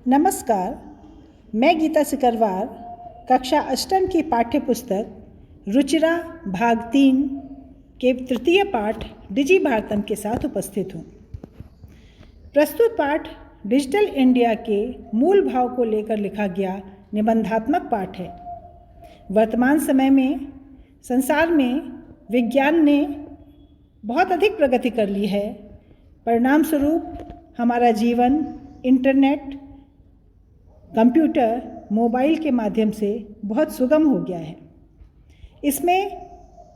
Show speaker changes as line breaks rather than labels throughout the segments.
नमस्कार, मैं गीता सिकरवार कक्षा अष्टम की पाठ्य पुस्तक रुचिरा भाग 3 के तृतीय पाठ डिजी भारतम के साथ उपस्थित हूँ। प्रस्तुत पाठ डिजिटल इंडिया के मूल भाव को लेकर लिखा गया निबंधात्मक पाठ है। वर्तमान समय में संसार में विज्ञान ने बहुत अधिक प्रगति कर ली है। परिणाम स्वरूप हमारा जीवन इंटरनेट, कंप्यूटर, मोबाइल के माध्यम से बहुत सुगम हो गया है। इसमें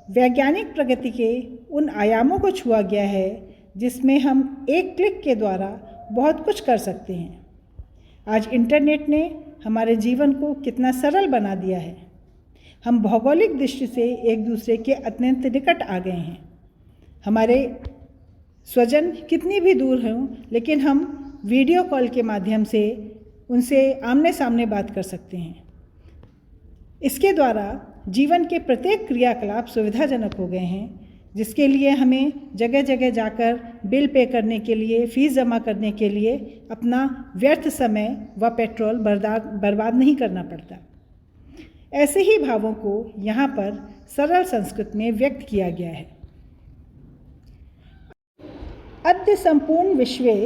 वैज्ञानिक प्रगति के उन आयामों को छुआ गया है जिसमें हम एक क्लिक के द्वारा बहुत कुछ कर सकते हैं। आज इंटरनेट ने हमारे जीवन को कितना सरल बना दिया है। हम भौगोलिक दृष्टि से एक दूसरे के अत्यंत निकट आ गए हैं। हमारे स्वजन कितनी भी दूर हों, लेकिन हम वीडियो कॉल के माध्यम से उनसे आमने सामने बात कर सकते हैं। इसके द्वारा जीवन के प्रत्येक क्रियाकलाप सुविधाजनक हो गए हैं, जिसके लिए हमें जगह जगह जाकर बिल पे करने के लिए, फीस जमा करने के लिए अपना व्यर्थ समय व पेट्रोल बर्बाद नहीं करना पड़ता। ऐसे ही भावों को यहाँ पर सरल संस्कृत में व्यक्त किया गया है। अद्य संपूर्ण विश्वे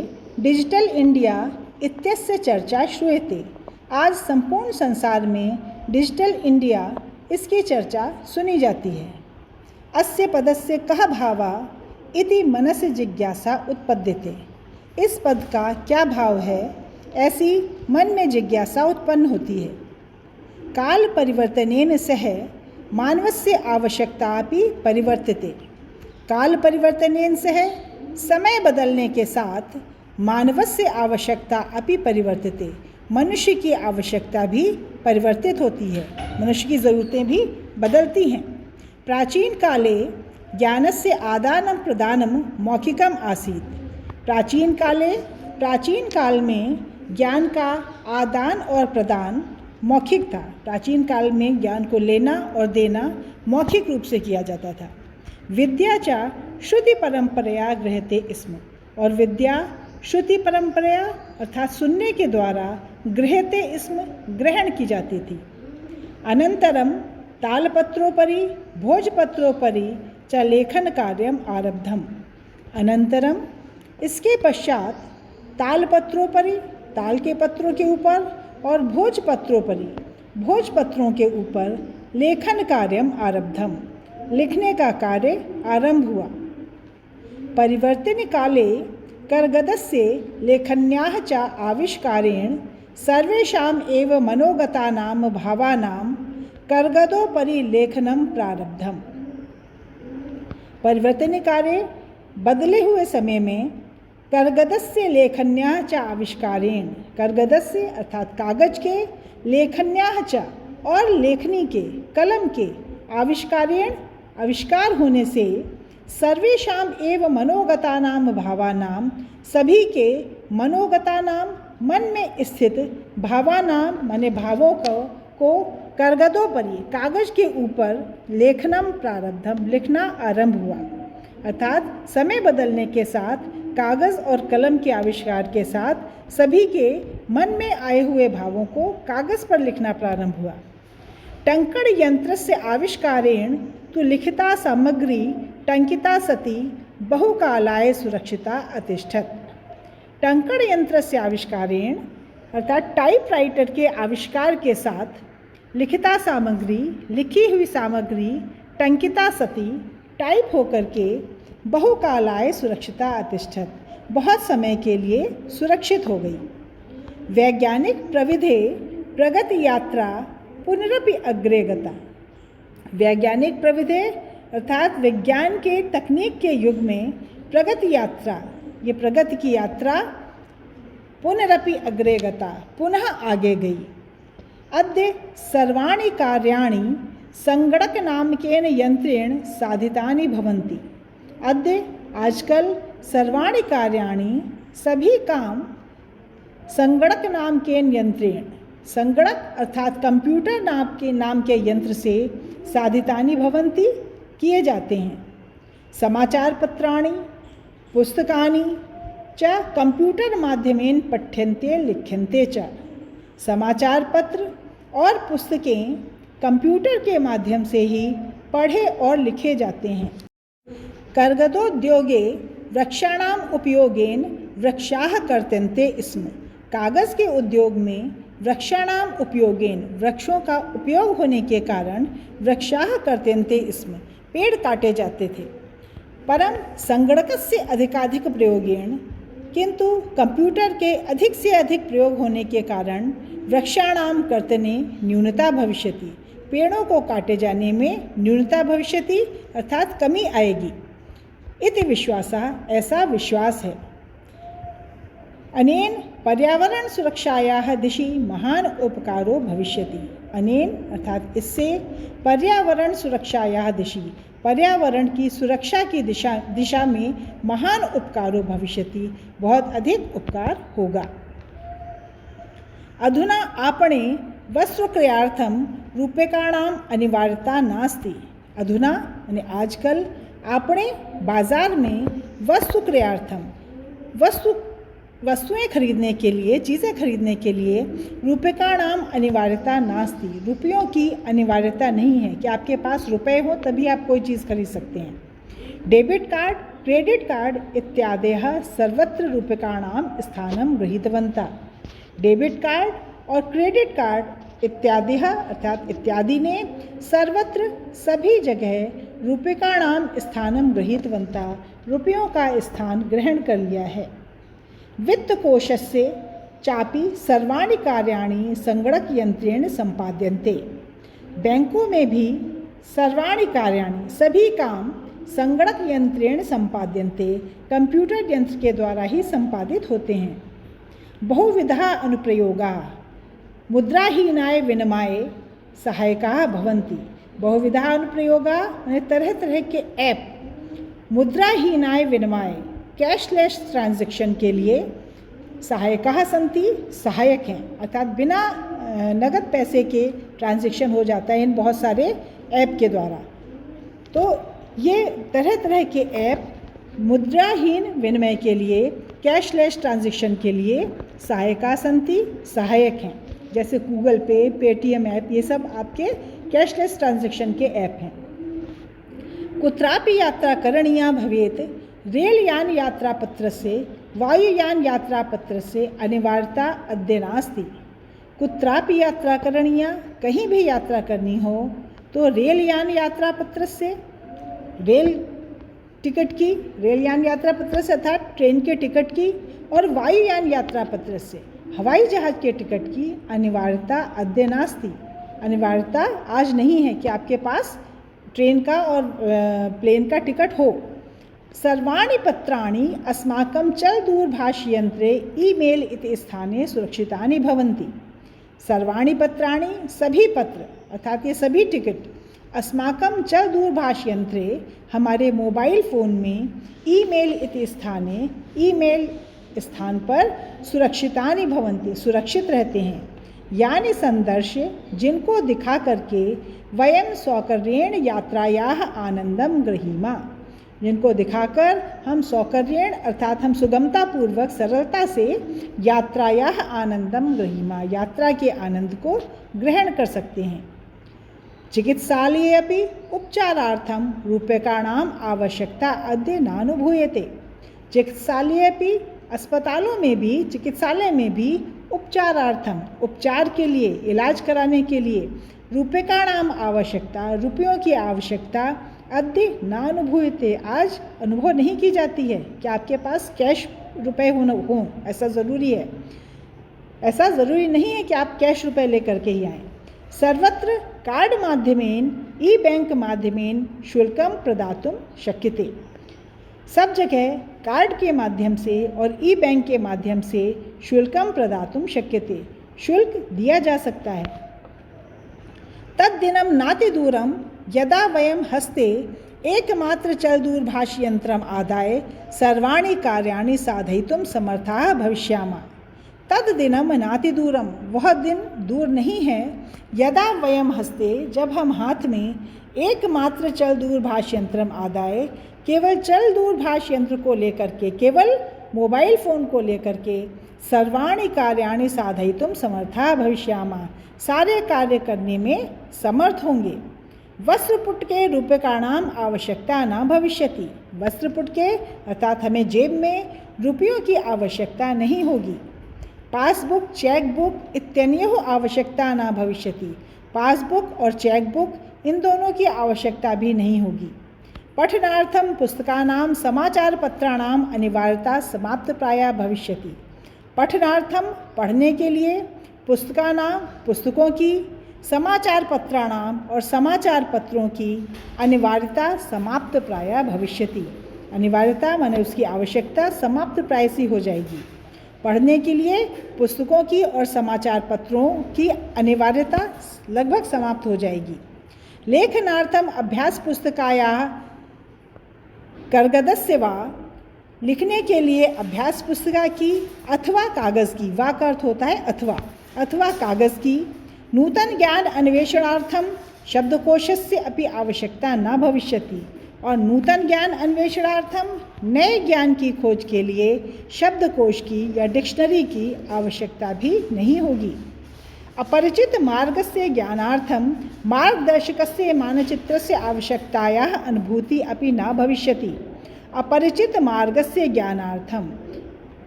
डिजिटल इंडिया इत्यस्य चर्चा श्रूयते। आज संपूर्ण संसार में डिजिटल इंडिया इसकी चर्चा सुनी जाती है। अस्य पदस्य कः भावा इति मनसि जिज्ञासा उत्पद्यते। इस पद का क्या भाव है, ऐसी मन में जिज्ञासा उत्पन्न होती है। काल परिवर्तनेन सह मानवस्य आवश्यकता अपि परिवर्तते। काल परिवर्तनेन सह, समय बदलने के साथ मानवस्य आवश्यकता अपि परिवर्तते। मनुष्य की आवश्यकता भी परिवर्तित होती है, मनुष्य की ज़रूरतें भी बदलती हैं। प्राचीन काले ज्ञानस्य आदानं प्रदानं मौखिकम आसीत्। प्राचीन काल में ज्ञान का आदान और प्रदान मौखिक था। प्राचीन काल में ज्ञान को लेना और देना मौखिक रूप से किया जाता था। विद्या च श्रुति परंपरया गृह्यते स्म। और विद्या श्रुति परंपरा अर्थात सुनने के द्वारा गृह्यते स्म, ग्रहण की जाती थी। अनंतरम तालपत्रोपरि भोजपत्रोपरि च लेखन कार्यम आरब्धम। अनंतरम इसके पश्चात तालपत्रोपरि, ताल के पत्रों के ऊपर, और भोजपत्रोपरि, भोजपत्रों के ऊपर लेखन कार्यम आरब्धम, लिखने का कार्य आरंभ हुआ। परिवर्तन काले कर्गदस्य लेखन्याः च आविष्कारेण सर्वेषाम् एव मनोगतानां भावानां कर्गदोपरि लेखनं प्रारब्धम। परिवर्तन कार्य बदले हुए समय में कर्गदस्य लेखन्याः च आविष्कारेण, कर्गदस्य अर्थात कागज के, लेखन्याः च और लेखनी के, कलम के, आविष्कारेण आविष्कार होने से, सर्वेषाम एव मनोगतानाम भावानाम, सभी के मनोगतानाम मन में स्थित भावानाम माने भावों को कर्गदोपरि कागज के ऊपर लेखनम प्रारब्धम, लिखना आरंभ हुआ। अर्थात समय बदलने के साथ कागज और कलम के आविष्कार के साथ सभी के मन में आए हुए भावों को कागज पर लिखना प्रारंभ हुआ। टंकण यंत्र से आविष्कारेण तो लिखिता सामग्री टंकिता सती बहुकालाय सुरक्षिता अतिष्ठत। टंकण यंत्र से आविष्कारेण अर्थात टाइपराइटर के आविष्कार के साथ लिखिता सामग्री, लिखी हुई सामग्री, टंकिता सती, टाइप होकर के, बहुकालाय सुरक्षिता अतिष्ठत, बहुत समय के लिए सुरक्षित हो गई। वैज्ञानिक प्रविधे प्रगति यात्रा पुनरपि अग्रे गता। वैज्ञानिक प्रविधि अर्थात विज्ञान के तकनीक के युग में प्रगति यात्रा, ये प्रगति की यात्रा पुनरपि अग्रे गता, पुनः आगे गई। अद्य सर्वाणि कार्याणि संगणक नामकेन यंत्रेण साधितानि भवन्ति। अद्य आजकल सर्वाणि कार्याणि, सभी काम संगणक नामकेन यंत्रेण, संगणक अर्थात कंप्यूटर नाम के यंत्र से साधितानि भवन्ति, किए जाते हैं। समाचार पत्राणि, पुस्तकानि, च कंप्यूटर माध्यमेन पठ्यन्ते लिख्यन्ते च। समाचार पत्र और पुस्तकें कंप्यूटर के माध्यम से ही पढ़े और लिखे जाते हैं। कर्गदोद्योगे वृक्षाणाम उपयोगेन वृक्षाः कर्तन्ते स्म। कागज़ के उद्योग में वृक्षाणाम उपयोगेन वृक्षों का उपयोग होने के कारण वृक्षाः कर्तन्ते स्म पेड़ काटे जाते थे। परम संगणकस्य अधिकाधिक प्रयोगेन किंतु कंप्यूटर के अधिक से अधिक प्रयोग होने के कारण वृक्षाणाम कर्तने न्यूनता भविष्यति पेड़ों को काटे जाने में न्यूनता भविष्यति अर्थात कमी आएगी। इति विश्वासः ऐसा विश्वास है। अनेन पर्यावरण सुरक्षायाः दिशि महान उपकारो भविष्यति। अनेन अर्थात इससे पर्यावरण सुरक्षायाः दिशि पर्यावरण की सुरक्षा की दिशा में महान उपकारो भविष्यति बहुत अधिक उपकार होगा। अधुना आपणे वस्त्रक्रयार्थम रूप्यकाणाम अनिवार्यता नास्ति। अधुना यानी आजकल आपणे बाजार में वस्तुक्रयार्थम वस्तुएं खरीदने के लिए चीज़ें खरीदने के लिए रूप्यकाणाम अनिवार्यता नास्ति रुपयों की अनिवार्यता नहीं है कि आपके पास रुपए हो तभी आप कोई चीज़ खरीद सकते हैं। डेबिट कार्ड क्रेडिट कार्ड इत्यादयः सर्वत्र रूप्यकाणाम स्थानं गृहीतवन्तः। डेबिट कार्ड और क्रेडिट कार्ड इत्यादि अर्थात इत्यादि ने सर्वत्र सभी जगह रूप्यकाणाम स्थानं गृहीतवन्तः रुपयों का स्थान ग्रहण कर लिया है। वित्तकोशस्य चापि सर्वाणि कार्याणि संगणक यंत्रेण संपाद्यन्ते। बैंकों में भी सर्वाणि कार्याणि सभी काम संगणक यंत्रेण संपाद्यन्ते कंप्यूटर यंत्र के द्वारा ही संपादित होते हैं। बहुविधा अनुप्रयोगाः मुद्राहीनाय विनिमये सहायकाः भवन्ति। बहुविधा अनुप्रयोगाः यानी तरह तरह के ऐप मुद्राहीनाय विनिमय कैशलेस ट्रांजैक्शन के लिए सहायकाः सन्ति सहायक हैं अर्थात बिना नगद पैसे के ट्रांजैक्शन हो जाता है इन बहुत सारे ऐप के द्वारा। तो ये तरह तरह के ऐप मुद्राहीन विनिमय के लिए कैशलेस ट्रांजैक्शन के लिए सहायकाः सन्ति सहायक हैं। जैसे गूगल पे पेटीएम ऐप ये सब आपके कैशलेस ट्रांजैक्शन के ऐप हैं। कुत्रापि यात्रा करणीया भवेत् रेलयान यात्रापत्रस्य वायुयान यात्रापत्रस्य अनिवार्यता अद्य नास्ति। कुत्रापि यात्रा करणीया कहीं भी यात्रा करनी हो तो रेलयान यात्रापत्रस्य रेल टिकट की रेलयान यात्रापत्र से अर्थात ट्रेन के टिकट की और वायुयान यात्रापत्र से हवाई जहाज के टिकट की अनिवार्यता अद्य नास्ति। अनिवार्यता आज नहीं है कि आपके पास ट्रेन का और प्लेन का टिकट हो। सर्वाणि पत्राणि अस्माकं चलदूरभाषयंत्रे ईमेल इति स्थाने सुरक्षितानि भवन्ति। सर्वाणि पत्राणि सभी पत्र अर्थात ये सभी टिकट अस्माकं चलदूरभाषयंत्रे हमारे मोबाइल फ़ोन में ईमेल इति स्थाने ईमेल स्थान पर सुरक्षितानि भवन्ति सुरक्षित रहते हैं। यानि संदर्श्य जिनको दिखा करके वयं सौकर्येण यात्रायाः आनंदम गृहीमा जिनको दिखाकर हम सौकर्येण अर्थात हम सुगमतापूर्वक सरलता से यात्रायाः आनंदम गृहीमा यात्रा के आनंद को ग्रहण कर सकते हैं। चिकित्सालये अपि उपचारार्थम रूप्यकाणाम आवश्यकता अद्य नानुभूयते। चिकित्सालये अपि अस्पतालों में भी चिकित्सालय में भी उपचारार्थम उपचार के लिए इलाज कराने के लिए रूप्यकाणाम आवश्यकता रुपयों की आवश्यकता अद्य नानुभूयते आज अनुभव नहीं की जाती है कि आपके पास कैश रुपए हो ऐसा ज़रूरी है। ऐसा ज़रूरी नहीं है कि आप कैश रुपए लेकर के ही आएँ। सर्वत्र कार्ड माध्यमेन ई बैंक माध्यमेन शुल्कम प्रदातुं शक्यते। सब जगह कार्ड के माध्यम से और ई बैंक के माध्यम से शुल्कम प्रदातुं शक्यते शुल्क दिया जा सकता है। तद्दिनं नातिदूरं यदा वयं हस्ते एकमात्र चलदूरभाषयंत्रम् आदाय सर्वाणि कार्याणि साधयितुं समर्थाः भविष्यामः। तद्दिनं नातिदूरं वह दिन दूर नहीं है यदा वयं हस्ते जब हम हाथ में एकमात्र चल दूरभाष यंत्रम आदाय केवल चल दूरभाष यंत्र को लेकर के केवल मोबाइल फ़ोन को लेकर के सर्वाणि कार्याणि साधयितुं समर्थाः भविष्यामः, सारे कार्य करने में समर्थ होंगे। वस्त्रपुटके रूप्यकाणाम आवश्यकता न भविष्यति, वस्त्रपुटके अर्थात हमें जेब में रुपयों की आवश्यकता नहीं होगी। पासबुक, चेकबुक इत्यन्योः आवश्यकता न भविष्यति, पासबुक और चेकबुक इन दोनों की आवश्यकता भी नहीं होगी। पठनार्थम पुस्तकानां समाचारपत्राणाम अनिवार्यता समाप्तप्राया भविष्यति, पठनार्थम पढ़ने के लिए, पुस्तकानां पुस्तकों की, समाचार पत्राणाम और समाचार पत्रों की अनिवार्यता समाप्त प्राय भविष्यति, अनिवार्यता माने उसकी आवश्यकता समाप्त प्राय सी हो जाएगी। पढ़ने के लिए पुस्तकों की और समाचार पत्रों की अनिवार्यता लगभग समाप्त हो जाएगी। लेखनार्थम अभ्यास पुस्तकायाः कर्गदस्य वा, लिखने के लिए अभ्यास पुस्तिका की अथवा कागज़ की, वा का अर्थ होता है अथवा कागज़ की। नूतन ज्ञान अन्वेषणार्थम शब्दकोशस्य अपि आवश्यकता न भविष्यति, और नूतन ज्ञान अन्वेषणार्थम नए ज्ञान की खोज के लिए शब्दकोश की या डिक्शनरी की आवश्यकता भी नहीं होगी। अपरिचित मार्गस्य ज्ञानार्थम मार्गदर्शकस्य मानचित्रस्य आवश्यकतायाः अनुभूति अपि न भविष्यति, अपरिचित मार्गस्य ज्ञानार्थम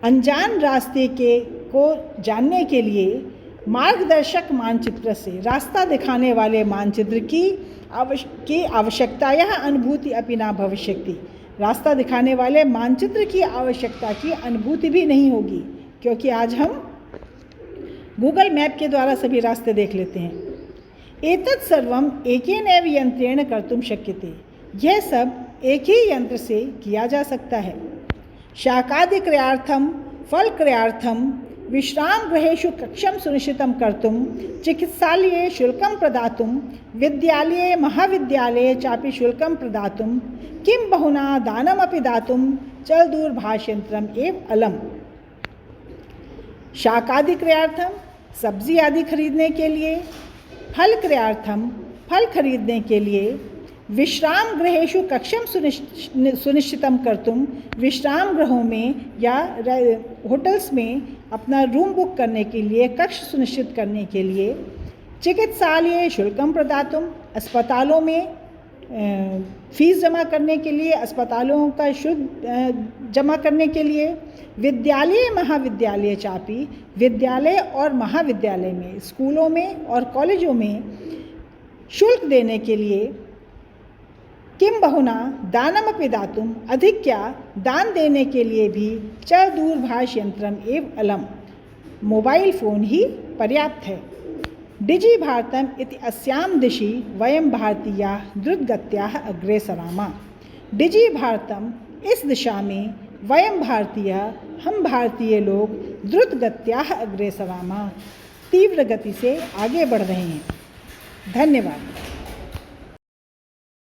अनजान रास्ते को जानने के लिए मार्गदर्शक मानचित्र से, रास्ता दिखाने वाले मानचित्र की आवश्यकतायाः अनुभूति अपि न भविष्यति, रास्ता दिखाने वाले मानचित्र की आवश्यकता की अनुभूति भी नहीं होगी, क्योंकि आज हम गूगल मैप के द्वारा सभी रास्ते देख लेते हैं। एतत् सर्वम एकेनैव यंत्रेण कर्तुं शक्यते, यह सब एक ही यंत्र से किया जा सकता है। शाकादि क्रयार्थम फल क्रयार्थम विश्राम गृहेषु कक्षं सुनिश्चितं कर्तुं, चिकित्सालये शुल्कं प्रदातुं, विद्यालये महाविद्यालये चापि शुल्कं प्रदातुं, किं बहुना दानमपि दातुं च दूरभाषयंत्रम् एव अलम्। शाकादि क्रयार्थम सब्जी आदि खरीदने के लिए, फल क्रयार्थम फल खरीदने के लिए, विश्राम गृहेषु कक्षम सुनिश्चितम कर्तुम, विश्राम गृहों में या होटल्स में अपना रूम बुक करने के लिए, कक्ष सुनिश्चित करने के लिए, चिकित्सालय शुल्कम प्रदातुम, अस्पतालों में फीस जमा करने के लिए, अस्पतालों का शुल्क जमा करने के लिए, विद्यालय महाविद्यालय चापी, विद्यालय और महाविद्यालय में, स्कूलों में और कॉलेजों में शुल्क देने के लिए, किम बहुना दानमपि दातुम, अधिक क्या दान देने के लिए भी, च दूरभाष यंत्रम एव अलम, मोबाइल फ़ोन ही पर्याप्त है। डिजि भारतम इति अस्याम दिशि वयम भारतीयाः द्रुतगत्याः अग्रे सरामा, डिजि भारतम इस दिशा में वयम भारतीय हम भारतीय लोग द्रुतगत्याः अग्रे सरामा तीव्र गति से आगे बढ़ रहे हैं। धन्यवाद।